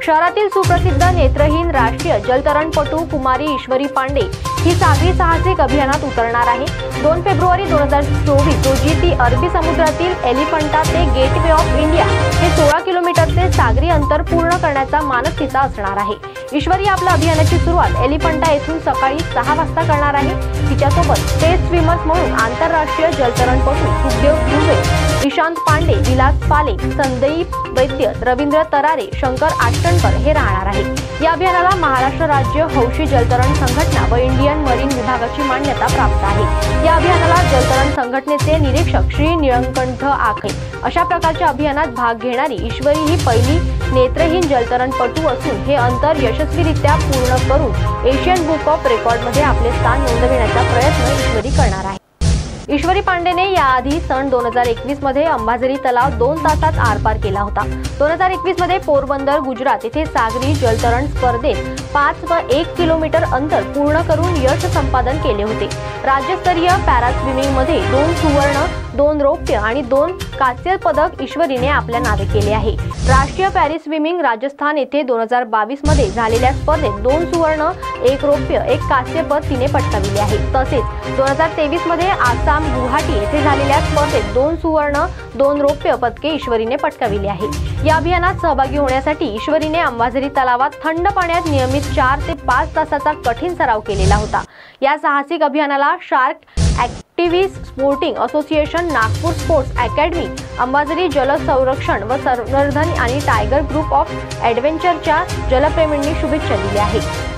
शहरातील सुप्रसिद्ध नेत्रहीन राष्ट्रीय जलतरणपटू कुमारी ईश्वरी पांडे ही सागरी साहसिक अभियानात उतरणार आहे। 2 फेब्रुवारी 2024 रोजी ती अरबी समुद्रातील एलिफंटा ते गेटवे ऑफ इंडिया हे 16 किलोमीटरचे सागरी अंतर पूर्ण करण्याचा मानस तिचा असणार आहे। ईश्वरी आपल्या अभियानाची सुरुवात एलिफंटा येथून सकाळी 6 वाजता करणार आहे। तिच्यासोबत स्पेस स्विमर्स म्हणून आंतरराष्ट्रीय जलतरणपटू सुखदेव ध्रुवे, ईशांत पांडे, विलास पाले, संदीप वैद्य, रवींद्र तरारे, शंकर आष्टणकर हे राहणार आहे। या अभियानाला महाराष्ट्र राज्य हौशी जलतरण संघटना व इंडियन मरीन विभागाची मान्यता प्राप्त आहे। या अभियानाला जलतरण संघटनेचे निरीक्षक श्री निळकंठ आखे अशा प्रकारच्या अभियानात भाग घेणारी ईश्वरी ही पहिली नेत्रहीन जलतरणपटू असून हे अंतर यशस्वीरित्या पूर्ण करून एशियन बुक ऑफ रेकॉर्डमध्ये आपले स्थान नोंदविण्याचा प्रयत्न ईश्वरी करणार आहे। ईश्वरी पांडेने याआधी सन 2021 मध्ये अंबाझरी तलाव 2 तासात आरपार केला होता। 2021 मध्ये पोरबंदर गुजरात येथे सागरी जलतरण स्पर्धेत 5 व 1 किलोमीटर अंतर पूर्ण करून यश संपादन केले होते। राज्यस्तरीय पॅरा स्विमिंग मध्ये 2 सुवर्ण, 2 रौप्य आणि 2 कांस्य पदक ईश्वरीने आपल्या नावे केले आहे। राष्ट्रीय पॅरिस स्विमिंग राजस्थान येथे 2022 मध्ये झालेल्या स्पर्धेत 2 सुवर्ण, 1 रौप्य, 1 कांस्य पद तिने पटकाविले आहे। तसेच 2023 मध्ये आसाम गुवाहाटी येथे झालेल्या स्पर्धेत 2 सुवर्ण, 2 रौप्य पदके ईश्वरीने पटकाविली आहे। या अभियानात सहभागी होण्यासाठी ईश्वरीने अंबाझरी तलावात थंड पाण्यात नियमित 4 ते 5 तासाचा कठीण सराव केलेला होता। या साहसिक अभियानाला shark activist sporting association, Nagpur sports academy, Ambazari जल संरक्षण व संवर्धन आणि टायगर ग्रुप ऑफ ॲडव्हेंचरच्या जलप्रेमींनी शुभेच्छा दिल्या आहेत।